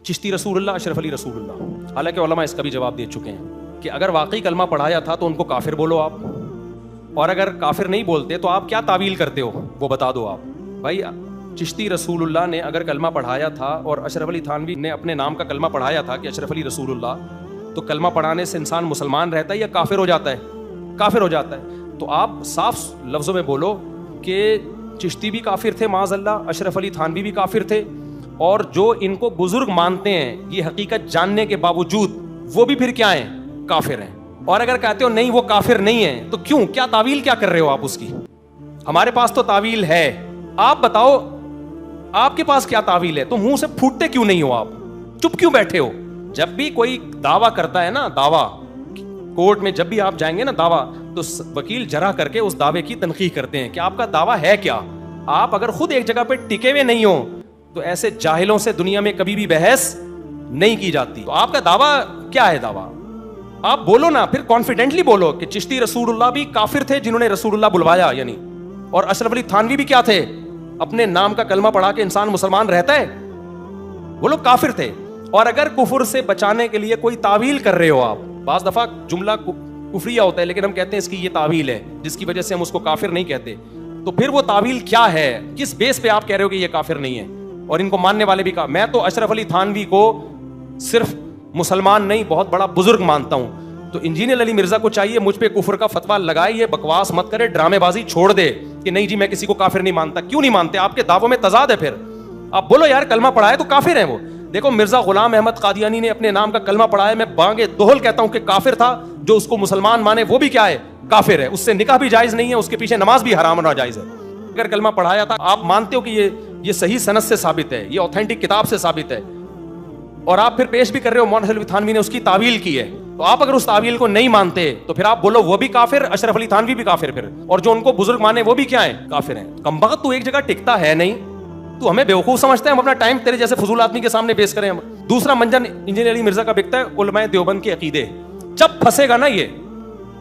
چشتی رسول اللہ, اشرف علی رسول اللہ. حالانکہ علماء اس کا بھی جواب دے چکے ہیں کہ اگر واقعی کلمہ پڑھایا تھا تو ان کو کافر بولو آپ, اور اگر کافر نہیں بولتے تو آپ کیا تعویل کرتے ہو وہ بتا دو آپ. بھائی چشتی رسول اللہ نے اگر کلمہ پڑھایا تھا اور اشرف علی تھانوی نے اپنے نام کا کلمہ پڑھایا تھا کہ اشرف علی رسول اللہ, تو کلمہ پڑھانے سے انسان مسلمان رہتا ہے یا کافر ہو جاتا ہے؟ کافر ہو جاتا ہے. تو آپ صاف لفظوں میں بولو کہ چشتی بھی کافر تھے معاذ اللہ, اشرف علی تھانوی بھی کافر تھے, اور جو ان کو بزرگ مانتے ہیں یہ حقیقت جاننے کے باوجود وہ بھی پھر کیا ہیں؟ کافر ہیں. اور اگر کہتے ہو نہیں وہ کافر نہیں ہیں تو کیوں, کیا تعویل کیا کر رہے ہو آپ اس کی؟ ہمارے پاس تو تعویل ہے, آپ بتاؤ آپ کے پاس کیا تعویل ہے؟ تو منہ سے پھوٹتے کیوں نہیں ہو آپ, چپ کیوں بیٹھے ہو؟ جب بھی کوئی دعویٰ کرتا ہے نا, دعویٰ کورٹ میں جب بھی آپ جائیں گے نا دعویٰ, تو وکیل جرح کر کے اس دعوے کی تنقیح کرتے ہیں کہ آپ کا دعویٰ ہے کیا. آپ اگر خود ایک جگہ پہ ٹکے ہوئے نہیں ہو تو ایسے جاہلوں سے دنیا میں کبھی بھی بحث نہیں کی جاتی. تو آپ کا دعویٰ کیا ہے؟ دعویٰ آپ بولو نا, پھر کانفیڈنٹلی بولو کہ چشتی رسول اللہ بھی کافر تھے جنہوں نے رسول اللہ بلوایا یعنی, اور اشرف علی تھانوی بھی کیا تھے؟ اپنے نام کا کلمہ پڑھا کے انسان مسلمان رہتا ہے, وہ لوگ کافر تھے. اور اگر کفر سے بچانے کے لیے کوئی تعویل کر رہے ہو آپ, بعض دفعہ جملہ کفریہ ہوتا ہے لیکن ہم کہتے ہیں اس کی یہ تعویل ہے جس کی وجہ سے ہم اس کو کافر نہیں کہتے, تو پھر وہ تعویل کیا ہے؟ کس بیس پہ آپ کہہ رہے ہو کہ یہ کافر نہیں ہے؟ اور ان کو ماننے والے بھی کہا, میں تو اشرف علی تھانوی کو صرف مسلمان نہیں بہت بڑا بزرگ مانتا ہوں. تو انجینئر علی مرزا کو چاہیے مجھ پہ کفر کا فتویٰ لگائے, یہ بکواس مت کرے, ڈرامے بازی چھوڑ دے کہ نہیں جی میں کسی کو کافر نہیں مانتا. کیوں نہیں مانتے؟ آپ کے دعووں میں تضاد ہے. پھر آپ بولو یار کلمہ پڑھا ہے تو کافر ہیں وہ. دیکھو مرزا غلام احمد قادیانی نے اپنے نام کا کلمہ پڑھا ہے, میں بانگے دوہل کہتا ہوں کہ کافر تھا. جو اس کو مسلمان مانے وہ بھی کیا ہے؟ کافر ہے. اس سے نکاح بھی جائز نہیں ہے, اس کے پیچھے نماز بھی حرام اور ناجائز ہے. اگر کلمہ پڑھایا تھا آپ مانتے ہو کہ یہ صحیح سند سے ثابت ہے, یہ اوتھینٹک کتاب سے ثابت ہے, اور آپ پھر پیش بھی کر رہے ہو مولانا اشرف علی تھانوی نے اس کی تعویل کی ہے, تو آپ اگر اس تعویل کو نہیں مانتے تو پھر آپ بولو وہ بھی کافر, اشرف علی تھانوی بھی کافر, پھر اور جو ان کو بزرگ مانے وہ بھی کیا ہیں؟ کافر ہیں. کمبخت تو ایک جگہ ٹکتا ہے نہیں, تو ہمیں بیوقوف سمجھتے ہیں, ہم اپنا ٹائم تیرے جیسے فضول آدمی کے سامنے پیش کریں. ہم دوسرا منجن انجینئر علی مرزا کا بکتا ہے علماء دیوبند کے عقیدے. جب پھنسے گا نا یہ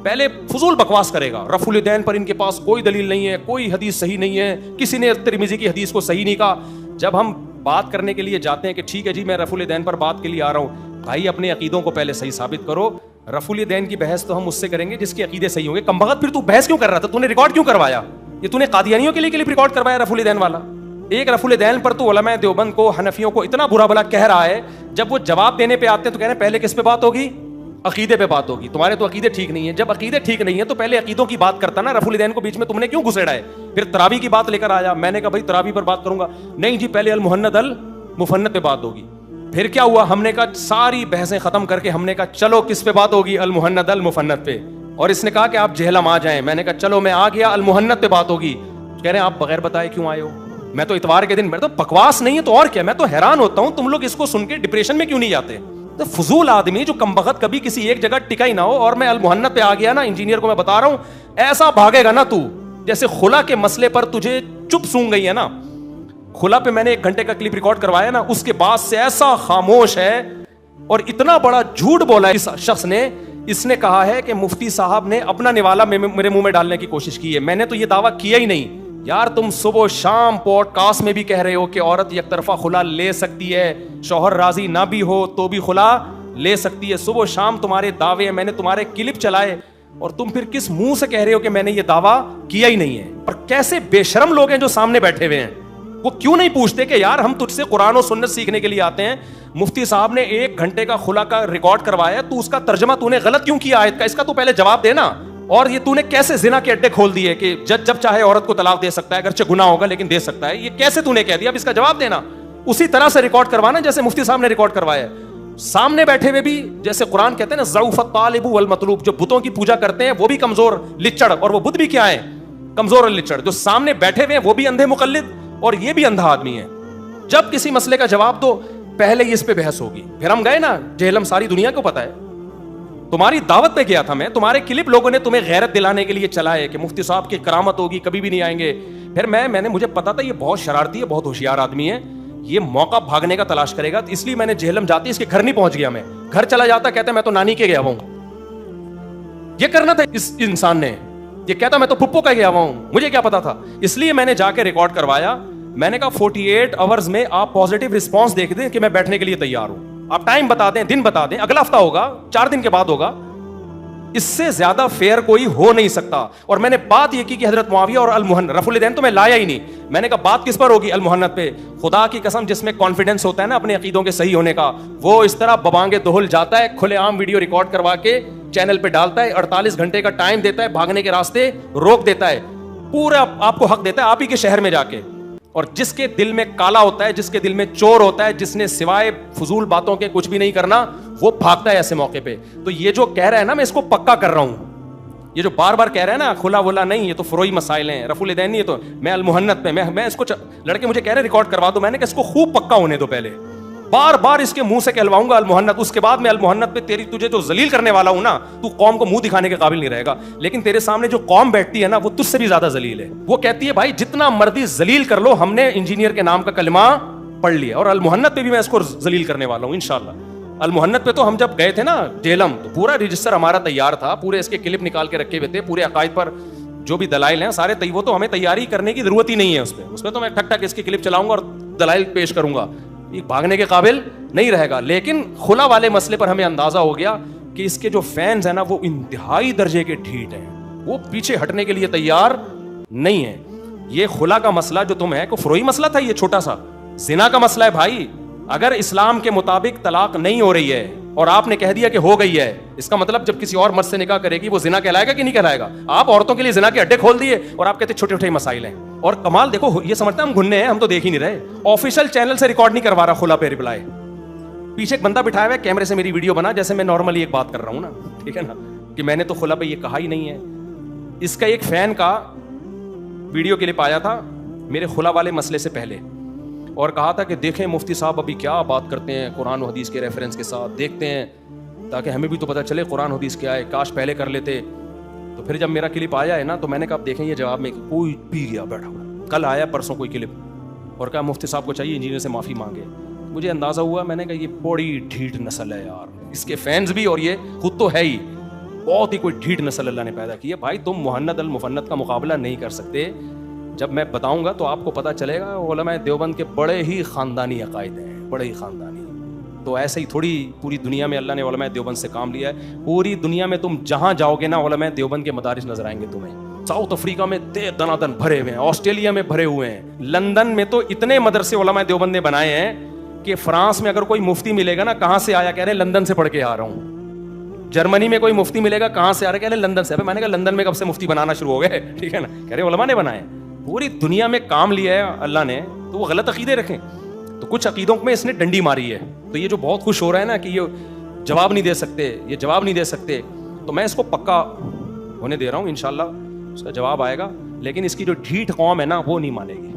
پہلے فضول بکواس کرے گا, رفع الیدین پر ان کے پاس کوئی دلیل نہیں ہے, کوئی حدیث صحیح نہیں ہے, کسی نے ترمذی کی حدیث کو صحیح نہیں کہا. جب ہم بات کرنے کے لیے جاتے ہیں کہ ٹھیک ہے جی میں رفع الیدین پر بات کے لیے آ رہا ہوں, بھائی اپنے عقیدوں کو پہلے صحیح ثابت کرو. رفع الیدین کی بحث تو ہم اس سے کریں گے جس کے عقیدے صحیح ہوں گے. کمبخت پھر تو بحث کیوں کر رہا تھا؟ تو نے ریکارڈ کیوں کروایا؟ یہ تو نے قادیانیوں کے لیے کلپ ریکارڈ کروایا رفع الیدین والا. ایک رفع الیدین پر تو علماء دیوبند کو حنفیوں کو اتنا برا بھلا کہہ رہا ہے, جب وہ جواب دینے پہ آتے ہیں تو کہہ رہے ہیں پہلے کس پہ بات ہوگی؟ عقیدے پہ بات ہوگی. تمہارے تو عقیدے ٹھیک نہیں ہیں. جب عقیدے ٹھیک نہیں ہیں تو پہلے عقیدوں کی بات کرتا نا. رفع الیدین کو بیچ میں تم نے کیوں گھسیڑا ہے؟ پھر تراویح کی بات لے کر آیا. میں نے کہا بھائی تراویح پر بات کروں گا, نہیں جی پہلے المہند المفند پہ بات ہوگی. پھر کیا ہوا؟ ہم نے کہا ساری بحثیں ختم کر کے ہم نے کہا چلو کس پہ بات ہوگی؟ المہند المفند پہ. اور اس نے کہا کہ آپ جہلم آ جائیں. میں نے کہا چلو میں آ گیا, المہند پہ بات ہوگی. کہہ رہے ہیں آپ بغیر بتائے کیوں آئے ہو؟ میں تو اتوار کے دن, میں تو بکواس نہیں ہے تو اور کیا. میں تو حیران ہوتا ہوں تم لوگ اس کو سن کے ڈپریشن میں کیوں نہیں جاتے. تو فضول آدمی جو کمبخت کبھی کسی ایک جگہ ٹکا ہی نہ ہو. اور میں المہند پہ آ گیا نا, انجینئر کو میں بتا رہا ہوں ایسا بھاگے گا نا تو, جیسے خلا کے مسئلے پر تجھے چپ سونگ گئی ہے نا. خلا پہ میں نے 1 گھنٹے کا کلپ ریکارڈ کروایا نا, اس کے بعد سے ایسا خاموش ہے. اور اتنا بڑا جھوٹ بولا اس شخص نے. اس نے کہا ہے کہ مفتی صاحب نے اپنا نوالا میرے منہ میں ڈالنے کی کوشش کی ہے. میں نے تو یہ دعویٰ کیا ہی نہیں. یار تم صبح و شام پوڈ کاسٹ میں بھی کہہ رہے ہو کہ عورت یک طرفہ خلا لے سکتی ہے, شوہر راضی نہ بھی ہو تو بھی خلا لے سکتی ہے. صبح و شام تمہارے دعوے ہیں, میں نے تمہارے کلپ چلائے, اور تم پھر کس منہ سے کہہ رہے ہو کہ میں نے یہ دعویٰ کیا ہی نہیں ہے. اور کیسے بے شرم لوگ ہیں جو سامنے بیٹھے ہوئے ہیں, وہ کیوں نہیں پوچھتے کہ یار ہم تجھ سے قرآن و سنت سیکھنے کے لیے آتے ہیں. مفتی صاحب نے 1 گھنٹے کا خلا کا ریکارڈ کروایا, تو اس کا ترجمہ تو نے غلط کیوں کیا آیت کا؟ اس کا تو پہلے جواب دینا. اور یہ تو نے کیسے زنا کے اڈے کھول دیے کہ جج جب چاہے عورت کو طلاق دے سکتا ہے, اگرچہ گناہ ہوگا لیکن دے سکتا ہے. یہ کیسے تو نے کہہ دیا؟ اب اس کا جواب دینا. اسی طرح سے ریکارڈ کروانا جیسے مفتی صاحب نے ریکارڈ کروایا. سامنے بیٹھے ہوئے بھی, جیسے قرآن کہتے ہیں نا ضعف الطالب والمطلوب, جو بتوں کی پوجا کرتے ہیں وہ بھی کمزور لچڑ, اور وہ بت بھی کیا ہے؟ کمزور اور لچڑ. جو سامنے بیٹھے ہوئے ہیں وہ بھی اندھے مقلد, اور یہ بھی اندھا آدمی ہے. جب کسی مسئلے کا جواب دو پہلے ہی اس پہ بحث ہوگی. پھر ہم گئے نا جہلم, ساری دنیا کو پتا ہے. تمہاری دعوت پہ گیا تھا میں, تمہارے کلپ لوگوں نے تمہیں غیرت دلانے کے لیے چلائے کہ مفتی صاحب کی کرامت ہوگی, کبھی بھی نہیں آئیں گے. پھر میں نے مجھے پتا تھا یہ بہت شرارتی ہے, بہت ہوشیار آدمی ہے, یہ موقع بھاگنے کا تلاش کرے گا, اس لیے میں نے جہلم جاتی اس کے گھر نہیں پہنچ گیا. میں گھر چلا جاتا, کہتا میں تو نانی کے گیا ہوں. یہ کرنا تھا اس انسان نے, یہ کہتا میں تو پھپھو کا گیا ہوا ہوں, مجھے کیا پتا تھا. اس لیے میں نے جا کے ریکارڈ کروایا. میں نے کہا 48 آورز میں آپ پازیٹیو رسپانس دیکھ دیں کہ میں بیٹھنے کے لیے تیار ہوں. آپ ٹائم بتا دیں, دن بتا دیں, اگلا ہفتہ ہوگا, 4 دن کے بعد ہوگا, اس سے زیادہ فیئر کوئی ہو نہیں سکتا. اور میں نے بات یہ کی کہ حضرت معاویہ اور المہنت, رفع الدین تو میں لایا ہی نہیں. میں نے کہا بات کس پر ہوگی؟ المہنت پہ. خدا کی قسم جس میں کانفیڈنس ہوتا ہے نا اپنے عقیدوں کے صحیح ہونے کا, وہ اس طرح ببانگے دہل جاتا ہے, کھلے عام ویڈیو ریکارڈ کروا کے چینل پہ ڈالتا ہے, 48 گھنٹے کا ٹائم دیتا ہے, بھاگنے کے راستے روک دیتا ہے, پورا آپ کو حق دیتا ہے آپ ہی کے شہر میں جا کے. اور جس کے دل میں کالا ہوتا ہے, جس کے دل میں چور ہوتا ہے, جس نے سوائے فضول باتوں کے کچھ بھی نہیں کرنا, وہ بھاگتا ہے ایسے موقع پہ. تو یہ جو کہہ رہا ہے نا میں اس کو پکا کر رہا ہوں, یہ جو بار بار کہہ رہا ہے نا کھلا ولا نہیں, یہ تو فروئی مسائل ہیں, رفع الدین نہیں, یہ تو میں المہنت پہ, میں اس کو لڑکے مجھے کہہ رہے ریکارڈ کروا دو, میں نے کہا اس کو خوب پکا ہونے دو پہلے, بار بار اس کے منہ سے کہلواؤں گا المہنت, اس کے بعد میں المہنت پہ تجھے جو ذلیل کرنے والا ہوں نا, تو قوم کو منہ دکھانے کے قابل نہیں رہے گا. لیکن تیرے سامنے جو قوم بیٹھتی ہے نا وہ تجھ سے بھی زیادہ ذلیل ہے. وہ کہتی ہے بھائی جتنا مرضی ذلیل کر لو, ہم نے انجینئر کے نام کا کلمہ پڑھ لیا, اور المہنت پہ بھی میں اس کو ذلیل کرنے والا ہوں انشاءاللہ. المہنت پہ تو ہم جب گئے تھے نا جیلم, تو پورا رجسٹر ہمارا تیار تھا, پورے اس کے کلپ نکال کے رکھے ہوئے تھے, پورے عقائد پر جو بھی دلائل ہیں سارے وہ تو ہمیں تیاری کرنے کی ضرورت ہی نہیں ہے. اس پہ تو میں ٹھک ٹھک اس کی کلپ چلاؤں گا اور دلائل پیش کروں گا, یہ بھاگنے کے قابل نہیں رہے گا. لیکن خلا والے مسئلے پر ہمیں اندازہ ہو گیا کہ اس کے جو فینز ہیں نا وہ انتہائی درجے کے ڈھیٹ ہیں, وہ پیچھے ہٹنے کے لیے تیار نہیں ہے. یہ خلا کا مسئلہ جو تم ہے, کوئی فروئی مسئلہ تھا یہ چھوٹا سا, زنا کا مسئلہ ہے بھائی. اگر اسلام کے مطابق طلاق نہیں ہو رہی ہے اور آپ نے کہہ دیا کہ ہو گئی ہے, اس کا مطلب جب کسی اور مرد سے نکاح کرے گی وہ زنا کہلائے گا کہ نہیں کہلائے گا؟ آپ عورتوں کے لیے زنا کے اڈے کھول دیے اور آپ کہتے ہیں چھوٹے چھوٹے مسائل ہیں. اور کمال دیکھو, یہ سمجھتے ہیں ہم گھننے ہیں, ہم تو دیکھ ہی نہیں رہے, آفیشیل چینل سے ریکارڈ نہیں کروا رہا خلا پہ رپلائی, پیچھے ایک بندہ بٹھایا ہوا ہے کیمرے سے میری ویڈیو بنا, جیسے میں نارملی ایک بات کر رہا ہوں نا, ٹھیک ہے نا, کہ میں نے تو خلا پہ یہ کہا ہی نہیں ہے. اس کا ایک فین کا ویڈیو کلپ آیا تھا میرے خلا والے مسئلے سے پہلے, اور کہا تھا کہ دیکھیں مفتی صاحب ابھی کیا بات کرتے ہیں قرآن و حدیث کے ریفرنس کے ساتھ, دیکھتے ہیں تاکہ ہمیں بھی تو پتہ چلے قرآن و حدیث کیا ہے, کاش پہلے کر لیتے. تو پھر جب میرا کلپ آیا ہے نا تو میں نے کہا دیکھیں یہ جواب میں کوئی پی گیا بیٹھا ہوا, کل آیا پرسوں کوئی کلپ, اور کہا مفتی صاحب کو چاہیے انجینئر سے معافی مانگے. مجھے اندازہ ہوا, میں نے کہا یہ بڑی ڈھیٹ نسل ہے یار, اس کے فینز بھی اور یہ خود تو ہے ہی, بہت ہی کوئی ڈھیٹ نسل اللہ نے پیدا کی ہے. بھائی تم محنت المفنت کا مقابلہ نہیں کر سکتے. جب میں بتاؤں گا تو آپ کو پتہ چلے گا علماء دیوبند کے بڑے ہی خاندانی عقائد ہیں, بڑے ہی خاندانی. تو ایسے ہی تھوڑی پوری دنیا میں اللہ نے علماء دیوبند سے کام لیا ہے. پوری دنیا میں تم جہاں جاؤ گے نا علماء دیوبند کے مدارس نظر آئیں گے تمہیں. ساؤتھ افریقہ میں دنادن بھرے ہوئے ہیں, آسٹریلیا میں بھرے ہوئے ہیں, لندن میں تو اتنے مدرسے علماء دیوبند نے بنائے ہیں کہ فرانس میں اگر کوئی مفتی ملے گا نا, کہاں سے آیا, کہہ رہے ہیں لندن سے پڑھ کے آ رہا ہوں. جرمنی میں کوئی مفتی ملے گا, کہاں سے آ رہا ہے, کہہ رہے ہیں لندن سے. میں نے کہا لندن میں کب سے مفتی بنانا شروع ہو گئے, ٹھیک ہے نا, کہہ رہے علماء نے بنائے. پوری دنیا میں کام لیا ہے اللہ نے, تو وہ غلط عقیدے رکھیں. تو کچھ عقیدوں میں اس نے ڈنڈی ماری ہے. تو یہ جو بہت خوش ہو رہا ہے نا کہ یہ جواب نہیں دے سکتے, یہ جواب نہیں دے سکتے, تو میں اس کو پکا ہونے دے رہا ہوں, انشاءاللہ اس کا جواب آئے گا. لیکن اس کی جو ڈھیٹ قوم ہے نا وہ نہیں مانے گی,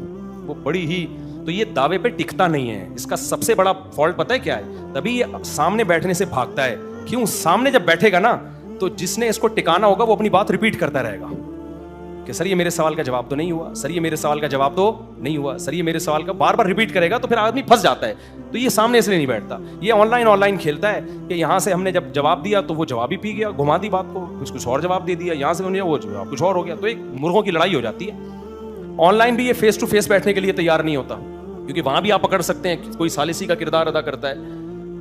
وہ بڑی ہی, تو یہ دعوے پہ ٹکتا نہیں ہے. اس کا سب سے بڑا فالٹ پتہ ہے کیا ہے؟ تبھی یہ سامنے بیٹھنے سے بھاگتا ہے. کیوں؟ سامنے جب بیٹھے گا نا تو جس نے اس کو ٹکانا ہوگا وہ اپنی بات ریپیٹ کرتا رہے گا کہ سر یہ میرے سوال کا جواب تو نہیں ہوا, سر یہ میرے سوال کا جواب تو نہیں ہوا, سر یہ میرے سوال کا بار بار ریپیٹ کرے گا, تو پھر آدمی پھنس جاتا ہے. تو یہ سامنے اس لیے نہیں بیٹھتا. یہ آن لائن کھیلتا ہے کہ یہاں سے ہم نے جب جواب دیا تو وہ جواب ہی پی گیا, گھما دی بات کو, کچھ اور جواب دے دیا, یہاں سے انہیں وہ جواب کچھ اور ہو گیا. تو ایک مرغوں کی لڑائی ہو جاتی ہے. آن لائن بھی یہ فیس ٹو فیس بیٹھنے کے لیے تیار نہیں ہوتا, کیونکہ وہاں بھی آپ پکڑ سکتے ہیں کوئی ثالثی کا کردار ادا کرتا ہے.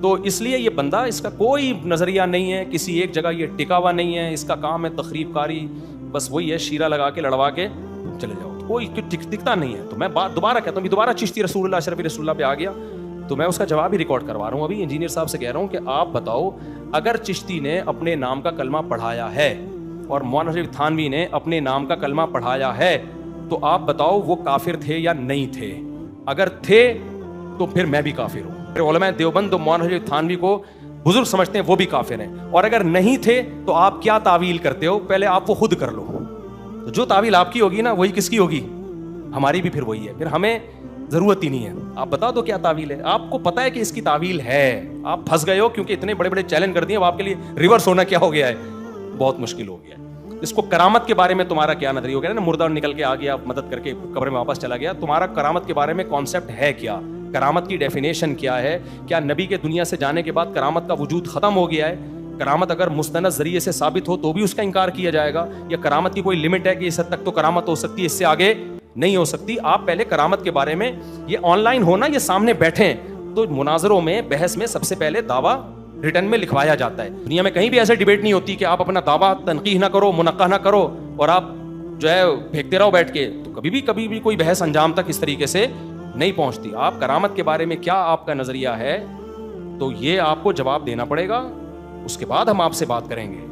تو اس لیے یہ بندہ, اس کا کوئی نظریہ نہیں ہے, کسی ایک جگہ یہ ٹکا ہوا نہیں ہے. اس کا کام ہے تخریب کاری, بس وہی ہے شیرہ لگا کے لڑوا کے چلے جاؤ, کوئی ٹکتا نہیں ہے. تو میں بات دوبارہ کہتا ہوں, دوبارہ چشتی رسول اللہ اشرفی رسول اللہ پہ آ گیا, تو میں اس کا جواب ہی ریکارڈ کروا رہا ہوں. ابھی انجینئر صاحب سے کہہ رہا ہوں کہ آپ بتاؤ, اگر چشتی نے اپنے نام کا کلمہ پڑھایا ہے اور مولانا شریف تھانوی نے اپنے نام کا کلمہ پڑھایا ہے, تو آپ بتاؤ وہ کافر تھے یا نہیں تھے؟ اگر تھے تو پھر میں بھی کافر ہوں. پھر علماء دیوبند تو مولانا شریف تھانوی کو بزرگ سمجھتے ہیں, وہ بھی کافر ہیں. اور اگر نہیں تھے تو آپ کیا تعویل کرتے ہو؟ پہلے آپ وہ خود کر لو. تو جو تعویل آپ کی ہوگی نا وہی کس کی ہوگی؟ ہماری بھی پھر وہی ہے. پھر ہمیں ضرورت ہی نہیں ہے, آپ بتا دو کیا تعویل ہے. آپ کو پتا ہے کہ اس کی تعویل ہے, آپ پھنس گئے ہو کیونکہ اتنے بڑے بڑے چیلنج کر دیے. اب آپ کے لیے ریورس ہونا کیا ہو گیا ہے, بہت مشکل ہو گیا ہے. اس کو کرامت کے بارے میں تمہارا کیا نظریہ ہو گیا نا, مردہ نکل کے آ گیا, مدد کر کے قبر میں واپس چلا گیا. تمہارا کرامت کے بارے میں کانسیپٹ ہے کیا؟ کرامت کی ڈیفینیشن کیا ہے؟ کیا نبی کے دنیا سے جانے کے بعد کرامت کا وجود ختم ہو گیا ہے؟ کرامت اگر مستند ذریعے سے ثابت ہو تو بھی اس کا انکار کیا جائے گا, یا کرامت کی کوئی لمٹ ہے کہ اس حد تک تو کرامت ہو سکتی ہے, اس سے آگے نہیں ہو سکتی. آپ پہلے کرامت کے بارے میں, یہ آن لائن ہونا, یہ سامنے بیٹھیں تو مناظروں میں, بحث میں سب سے پہلے دعویٰ ریٹن میں لکھوایا جاتا ہے. دنیا میں کہیں بھی ایسے ڈیبیٹ نہیں ہوتی کہ آپ اپنا دعویٰ تنقیح نہ کرو, منقح نہ کرو اور آپ جو ہے پھینکتے رہو بیٹھ کے, تو کبھی بھی کوئی بحث انجام تک اس طریقے سے نہیں پہنچتی. آپ کرامت کے بارے میں کیا آپ کا نظریہ ہے, تو یہ آپ کو جواب دینا پڑے گا, اس کے بعد ہم آپ سے بات کریں گے,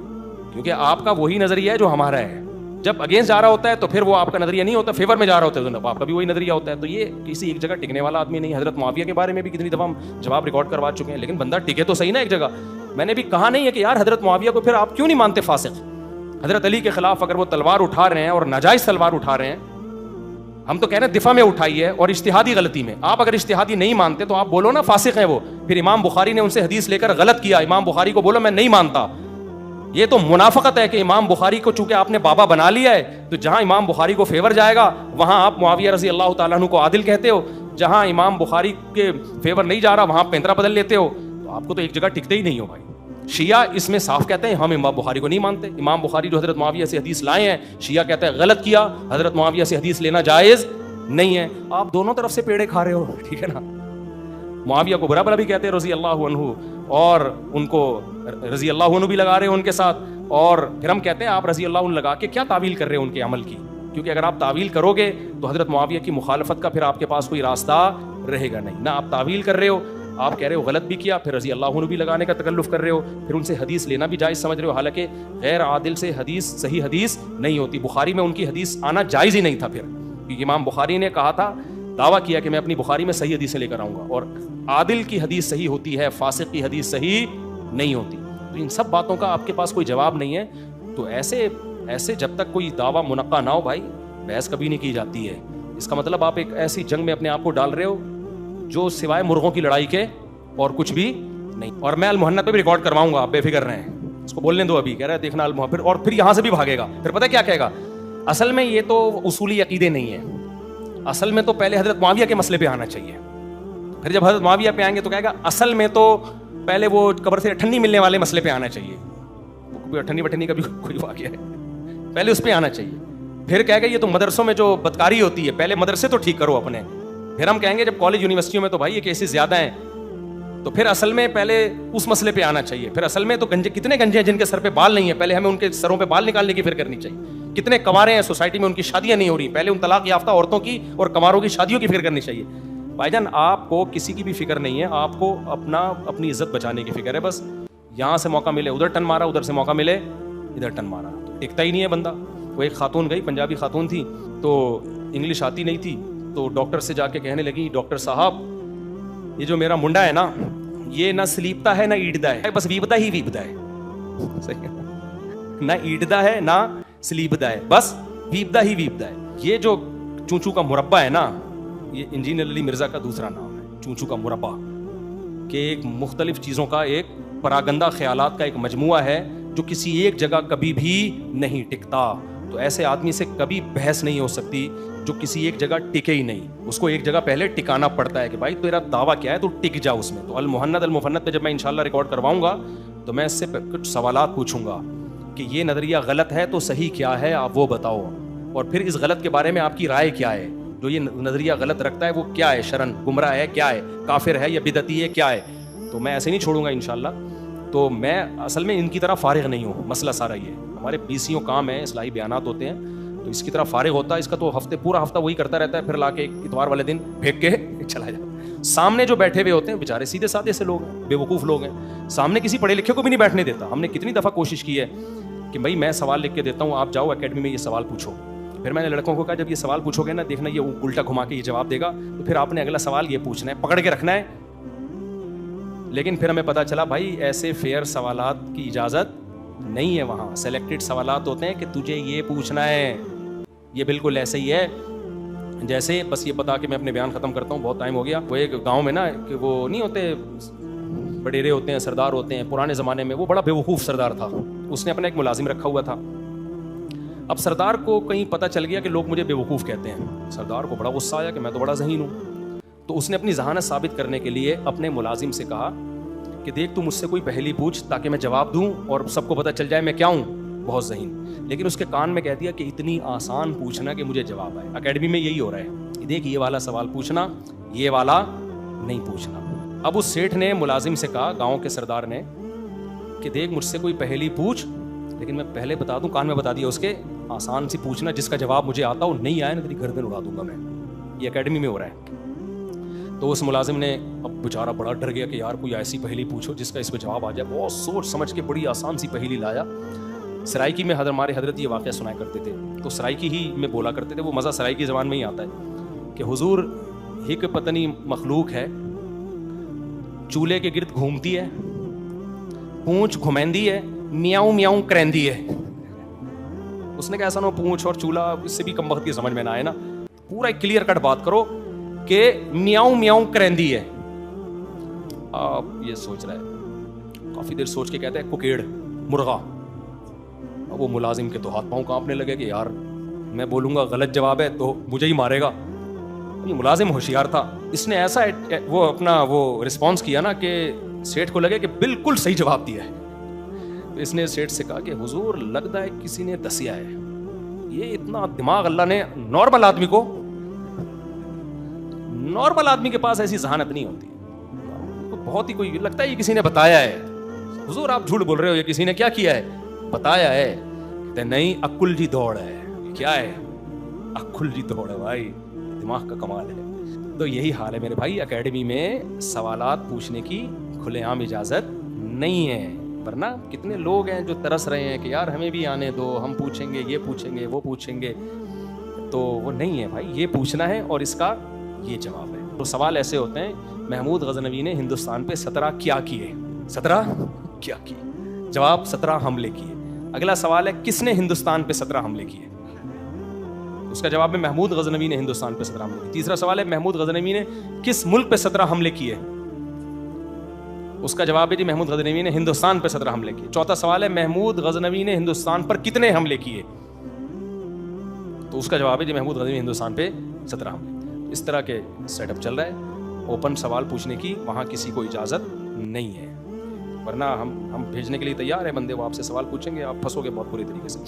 کیونکہ آپ کا وہی نظریہ ہے جو ہمارا ہے. جب اگینسٹ جا رہا ہوتا ہے تو پھر وہ آپ کا نظریہ نہیں ہوتا, فیور میں جا رہا ہوتا ہے تو آپ کا بھی وہی نظریہ ہوتا ہے. تو یہ کسی ایک جگہ ٹکنے والا آدمی نہیں. حضرت معاویہ کے بارے میں بھی کتنی دفعہ ہم جواب ریکارڈ کروا چکے ہیں, لیکن بندہ ٹکے تو صحیح نا ایک جگہ. میں نے بھی کہا نہیں ہے کہ یار حضرت معاویہ کو پھر آپ کیوں نہیں مانتے فاسق. حضرت علی کے خلاف اگر وہ تلوار اٹھا رہے ہیں اور ناجائز تلوار اٹھا رہے ہیں, ہم تو کہہ رہے ہیں دفاع میں اٹھائی ہے اور اجتہادی غلطی میں. آپ اگر اجتہادی نہیں مانتے تو آپ بولو نا فاسق ہیں وہ. پھر امام بخاری نے ان سے حدیث لے کر غلط کیا, امام بخاری کو بولو میں نہیں مانتا. یہ تو منافقت ہے کہ امام بخاری کو چونکہ آپ نے بابا بنا لیا ہے, تو جہاں امام بخاری کو فیور جائے گا وہاں آپ معاویہ رضی اللہ تعالیٰ عنہ کو عادل کہتے ہو, جہاں امام بخاری کے فیور نہیں جا رہا وہاں پینترا بدل لیتے ہو. تو آپ کو تو ایک جگہ ٹکتے ہی نہیں ہو بھائی. شیعہ اس میں صاف کہتے ہیں ہم امام بخاری کو نہیں مانتے. امام بخاری جو حضرت معاویہ سے حدیث لائے ہیں, شیعہ کہتے ہیں غلط کیا, حضرت معاویہ سے حدیث لینا جائز نہیں ہے. آپ دونوں طرف سے پیڑے کھا رہے ہو, ٹھیک ہے نا. معاویہ کو برا بلا بھی کہتے ہیں رضی اللہ عنہ, اور ان کو رضی اللہ عنہ بھی لگا رہے ہو ان کے ساتھ, اور پھر ہم کہتے ہیں آپ رضی اللہ عنہ لگا کے کیا تعویل کر رہے ہو ان کے عمل کی, کیونکہ اگر آپ تعویل کرو گے تو حضرت معاویہ کی مخالفت کا پھر آپ کے پاس کوئی راستہ رہے گا نہیں. نہ آپ تعویل کر رہے ہو, آپ کہہ رہے ہو غلط بھی کیا, پھر رضی اللہ عنہ بھی لگانے کا تکلف کر رہے ہو, پھر ان سے حدیث لینا بھی جائز سمجھ رہے ہو, حالانکہ غیر عادل سے حدیث صحیح حدیث نہیں ہوتی. بخاری میں ان کی حدیث آنا جائز ہی نہیں تھا پھر, کیونکہ امام بخاری نے کہا تھا, دعویٰ کیا کہ میں اپنی بخاری میں صحیح حدیث لے کر آؤں گا, اور عادل کی حدیث صحیح ہوتی ہے, فاسق کی حدیث صحیح نہیں ہوتی. تو ان سب باتوں کا آپ کے پاس کوئی جواب نہیں ہے. تو ایسے جب تک کوئی دعویٰ منقع نہ ہو بھائی, بحث کبھی نہیں کی جاتی ہے. اس کا مطلب آپ ایک ایسی جنگ میں اپنے آپ کو ڈال رہے ہو جو سوائے مرغوں کی لڑائی کے اور کچھ بھی نہیں. اور میں المحنت پہ بھی ریکارڈ کرواؤں گا, آپ بے فکر رہیں, اس کو بولنے دو. ابھی کہہ رہا ہے دیکھنا المحنت, اور پھر یہاں سے بھی بھاگے گا. پھر پتہ کیا کہے گا, اصل میں یہ تو اصولی عقیدے نہیں ہے, اصل میں تو پہلے حضرت معاویہ کے مسئلے پہ آنا چاہیے. پھر جب حضرت معاویہ پہ آئیں گے تو کہے گا اصل میں تو پہلے وہ قبر سے اٹھنی ملنے والے مسئلے پہ آنا چاہیے. کوئی اٹھنی بٹھنی کا بھی کوئی واقعہ ہے, پہلے اس پہ آنا چاہیے. پھر کہے گا یہ تو مدرسوں میں جو بدکاری ہوتی ہے, پہلے مدرسے تو ٹھیک کرو اپنے. پھر ہم کہیں گے جب کالج یونیورسٹیوں میں تو بھائی یہ کیسز زیادہ ہیں, تو پھر اصل میں پہلے اس مسئلے پہ آنا چاہیے. پھر اصل میں تو گنجے کتنے گنجے ہیں جن کے سر پہ بال نہیں ہے, پہلے ہمیں ان کے سروں پہ بال نکالنے کی فکر کرنی چاہیے. کتنے کنوارے ہیں سوسائٹی میں ان کی شادیاں نہیں ہو رہی, پہلے ان طلاق یافتہ عورتوں کی اور کنواروں کی شادیوں کی فکر کرنی چاہیے. بھائی جان آپ کو کسی کی بھی فکر نہیں ہے, آپ کو اپنی عزت بچانے کی فکر ہے بس. یہاں سے موقع ملے ادھر ٹن مارا, ادھر سے موقع ملے ادھر ٹن مارا, تو ٹکتا ہی نہیں ہے بندہ. وہ ایک خاتون گئی, پنجابی خاتون تھی, تو انگلش آتی نہیں تھی, تو ڈاکٹر سے جا کے کہنے لگی ڈاکٹر صاحب یہ جو میرا منڈا ہے نا یہ نہ سلیپتا ہے نہ ایڈتا ہے, بس ویپتا ہی ویپتا ہے. صحیح, نہ ایڈتا ہے نہ سلیپتا ہے, بس ویپتا ہی ویپتا ہے. یہ جو چونچو کا مربع ہے نا, یہ انجینئر علی مرزا کا دوسرا نام ہے, چونچو کا مربع, کہ ایک مختلف چیزوں کا ایک پراگندہ خیالات کا ایک مجموعہ ہے جو کسی ایک جگہ کبھی بھی نہیں ٹکتا. تو ایسے آدمی سے کبھی بحث نہیں ہو سکتی جو کسی ایک جگہ ٹکے ہی نہیں. اس کو ایک جگہ پہلے ٹکانا پڑتا ہے کہ بھائی تیرا دعویٰ کیا ہے, تو ٹک جا اس میں. تو المحنت المفنت پہ جب میں انشاءاللہ ریکارڈ کرواؤں گا تو میں اس سے کچھ سوالات پوچھوں گا کہ یہ نظریہ غلط ہے تو صحیح کیا ہے آپ وہ بتاؤ, اور پھر اس غلط کے بارے میں آپ کی رائے کیا ہے. جو یہ نظریہ غلط رکھتا ہے وہ کیا ہے, شرن گمراہ ہے, کیا ہے, کافر ہے یا بدعتی ہے, کیا ہے. تو میں ایسے نہیں چھوڑوں گا انشاءاللہ. تو میں اصل میں ان کی طرح فارغ نہیں ہوں, مسئلہ سارا یہ ہے. ہمارے بیسیوں کام ہے, اصلاحی بیانات ہوتے ہیں, تو اس کی طرح فارغ ہوتا ہے, اس کا تو پورا ہفتہ وہی کرتا رہتا ہے, پھر لا کے اتوار والے دن پھینک کے چلا جاتا. سامنے جو بیٹھے ہوئے ہوتے ہیں بیچارے سیدھے سادے سے لوگ ہیں, بے وقوف لوگ ہیں, سامنے کسی پڑھے لکھے کو بھی نہیں بیٹھنے دیتا. ہم نے کتنی دفعہ کوشش کی ہے کہ بھائی میں سوال لکھ کے دیتا ہوں, آپ جاؤ اکیڈمی میں یہ سوال پوچھو. پھر میں نے لڑکوں کو کہا جب یہ سوال پوچھو گے نا, دیکھنا یہ الٹا گھما کے یہ جواب دے گا, تو پھر آپ نے اگلا سوال یہ پوچھنا ہے, پکڑ کے رکھنا ہے. لیکن پھر ہمیں پتا چلا بھائی ایسے فیئر سوالات کی اجازت نہیں ہے وہاں. سلیکٹڈ سوالات ہوتے ہیں کہ تجھے یہ پوچھنا ہے. یہ بالکل ایسے ہی ہے جیسے, بس یہ بتا کے میں اپنے بیان ختم کرتا ہوں, بہت ٹائم ہو گیا. وہ ایک گاؤں میں نا کہ وہ نہیں ہوتے بڈیرے ہوتے ہیں, سردار ہوتے ہیں, پرانے زمانے میں وہ بڑا بے وقوف سردار تھا. اس نے اپنا ایک ملازم رکھا ہوا تھا. اب سردار کو کہیں پتہ چل گیا کہ لوگ مجھے بے وقوف کہتے ہیں. سردار کو بڑا غصہ آیا کہ میں تو بڑا ذہین ہوں. تو اس نے اپنی ذہانت ثابت کرنے کے لیے اپنے ملازم سے کہا کہ دیکھ تو مجھ سے کوئی پہلی پوچھ تاکہ میں جواب دوں اور سب کو پتہ چل جائے میں کیا ہوں. بہت ذہین, لیکن اس کے کان میں کہہ دیا کہ اتنی آسان پوچھنا کہ مجھے جواب آئے. اکیڈمی میں یہی ہو رہا ہے, دیکھ یہ والا سوال پوچھنا, یہ والا نہیں پوچھنا. اب اس سیٹھ نے ملازم سے کہا, گاؤں کے سردار نے, کہ دیکھ مجھ سے کوئی پہلی پوچھ, لیکن میں پہلے بتا دوں, کان میں بتا دیا اس کے, آسان سی پوچھنا جس کا جواب مجھے آتا ہو, نہیں آیا نا تیری گردن اڑا دوں گا میں. یہ اکیڈمی میں ہو رہا ہے. تو اس ملازم نے, اب بیچارہ بڑا ڈر گیا کہ یار کوئی ایسی پہلی پوچھو جس کا اس پہ جواب آ جائے. بہت سوچ سمجھ کے بڑی آسان سی پہلی لایا. سرائکی میں ہمارے حضرت یہ واقعہ سنایا کرتے تھے, تو سرائکی ہی میں بولا کرتے تھے, وہ مزہ سرائکی زبان میں ہی آتا ہے کہ حضور ایک پتہ نہیں مخلوق ہے, چولہے کے گرد گھومتی ہے, پونچھ گھمیندی ہے, میاؤں میاؤں کریندی ہے. اس نے کہا ایسا نہ پونچھ اور چولہا اس سے بھی کم وقت کی سمجھ میں نہ آئے نا, پورا ایک کلیئر کٹ بات کرو کہ میاؤں میاؤں کریندی ہے. آپ یہ سوچ رہا ہے, کافی دیر سوچ کے کہتا ہے کوکیڑ, مرغا. اب وہ ملازم کے تو ہاتھ پاؤں کانپنے لگے کہ یار میں بولوں گا غلط جواب ہے تو مجھے ہی مارے گا. یہ ملازم ہوشیار تھا, اس نے ایسا وہ اپنا وہ رسپانس کیا نا کہ سیٹھ کو لگے کہ بالکل صحیح جواب دیا ہے. تو اس نے سیٹھ سے کہا کہ حضور لگتا ہے کسی نے دسیا ہے, یہ اتنا دماغ اللہ نے نارمل آدمی کے پاس ایسی ذہانت نہیں ہوتی, بہت ہی کوئی لگتا ہے یہ کسی نے بتایا ہے. حضور آپ جھوٹ بول رہے ہو, یہ کسی نے کیا کیا ہے, بتایا ہے. کہتے نہیں, عقل جی دوڑ ہے. کیا ہے, عقل جی دوڑ ہے بھائی, دماغ کا کمال ہے. تو یہی حال ہے میرے بھائی, اکیڈمی میں سوالات پوچھنے کی کھلے عام اجازت نہیں ہے, ورنہ کتنے لوگ ہیں جو ترس رہے ہیں کہ یار ہمیں بھی آنے دو, ہم پوچھیں گے, یہ پوچھیں گے, وہ پوچھیں گے. تو وہ نہیں ہے بھائی, یہ پوچھنا ہے اور اس کا یہ جواب ہے. تو سوال ایسے ہوتے ہیں, محمود غزنوی نے ہندوستان پہ 17 کیا کیے, 17 کیا کیے, جواب 17 حملے کیے. اگلا سوال ہے کس نے ہندوستان پہ 17 حملے کیے, اس کا جواب ہے محمود غزنوی نے ہندوستان پہ 17 حملے کیے. تیسرا سوال ہے محمود غزنوی نے کس ملک پہ 17 حملے کیے, اس کا جواب ہے جی محمود غزنوی نے ہندوستان پہ 17 حملے کیے. چوتھا سوال ہے محمود غزنوی نے ہندوستان پر کتنے حملے کیے, تو اس کا جواب ہے جی محمود غزنوی ہندوستان پہ 17 حملے. اس طرح کے سیٹ اپ چل رہا ہے. اوپن سوال پوچھنے کی وہاں کسی کو اجازت نہیں ہے, ورنہ ہم بھیجنے کے لیے تیار ہیں بندے, وہ آپ سے سوال پوچھیں گے, آپ پھنسو گے بہت بری طریقے سے.